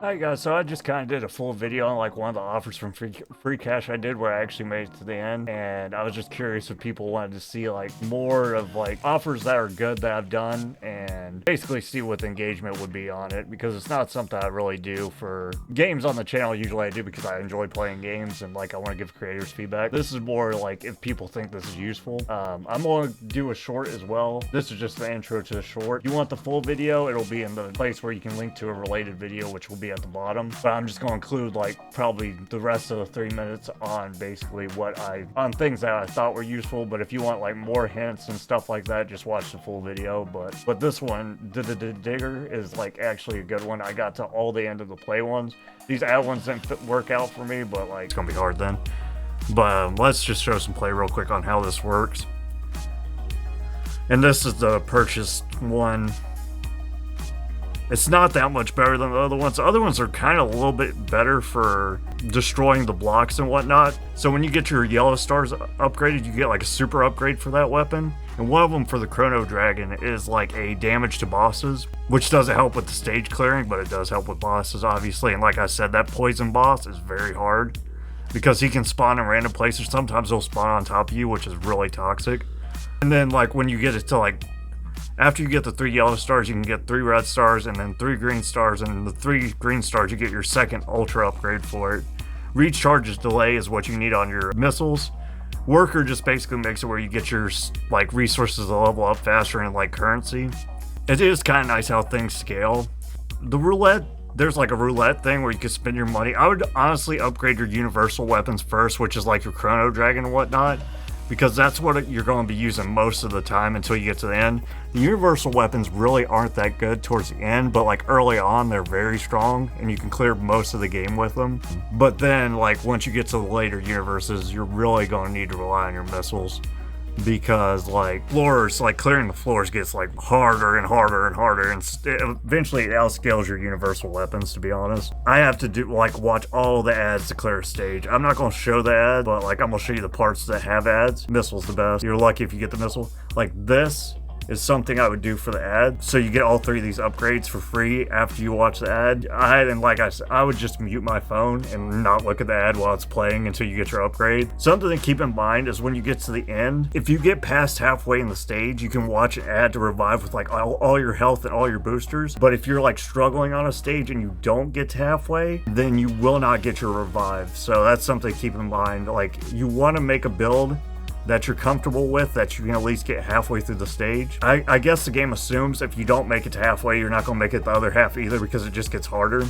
Alright guys, so I just kind of did a full video on like one of the offers from free cash I did where I actually made it to the end, and I was just curious if people wanted to see like more of like offers that are good that I've done and basically see what the engagement would be on it, because it's not something I really do for games on the channel. Usually I do because I enjoy playing games and like I want to give creators feedback. This is more like if people think this is useful. I'm going to do a short as well. This is just the intro to the short. If you want the full video, it'll be in the place where you can link to a related video, which will be at the bottom, but I'm just going to include like probably the rest of the 3 minutes on basically on things that I thought were useful. But if you want like more hints and stuff like that, just watch the full video. But this one, DDDigger, is like actually a good one. I got to all the end of the play ones. These ad ones didn't work out for me, but like it's gonna be hard then. But let's just show some play real quick on how this works. And this is the purchased one. It's not that much better than the other ones. The other ones are kind of a little bit better for destroying the blocks and whatnot. So when you get your yellow stars upgraded, you get like a super upgrade for that weapon. And one of them for the Chrono Dragon is like a damage to bosses, which doesn't help with the stage clearing, but it does help with bosses, obviously. And like I said, that poison boss is very hard because he can spawn in random places. Sometimes he'll spawn on top of you, which is really toxic. And then like when you get it to like, after you get the 3 yellow stars, you can get 3 red stars and then 3 green stars, and the 3 green stars you get your second ultra upgrade for it. Recharges delay is what you need on your missiles. Worker just basically makes it where you get your like resources to level up faster and like currency. It is kind of nice how things scale. The roulette, there's like a roulette thing where you can spend your money. I would honestly upgrade your universal weapons first, which is like your Chrono Dragon and whatnot, because that's what you're going to be using most of the time until you get to the end. The universal weapons really aren't that good towards the end, but like early on they're very strong and you can clear most of the game with them. But then like once you get to the later universes, you're really going to need to rely on your missiles, because like floors, like clearing the floors gets like harder and harder and harder, and eventually it outscales your universal weapons, to be honest. I have to do like watch all the ads to clear a stage. I'm not going to show the ad, but like I'm going to show you the parts that have ads. Missile's the best. You're lucky if you get the missile. Like this is something I would do for the ad. So you get all 3 of these upgrades for free after you watch the ad. And like I said, I would just mute my phone and not look at the ad while it's playing until you get your upgrade. Something to keep in mind is when you get to the end, if you get past halfway in the stage, you can watch an ad to revive with like all your health and all your boosters. But if you're like struggling on a stage and you don't get to halfway, then you will not get your revive. So that's something to keep in mind. Like you want to make a build that you're comfortable with, that you can at least get halfway through the stage. I guess the game assumes if you don't make it to halfway, you're not going to make it the other half either, because it just gets harder.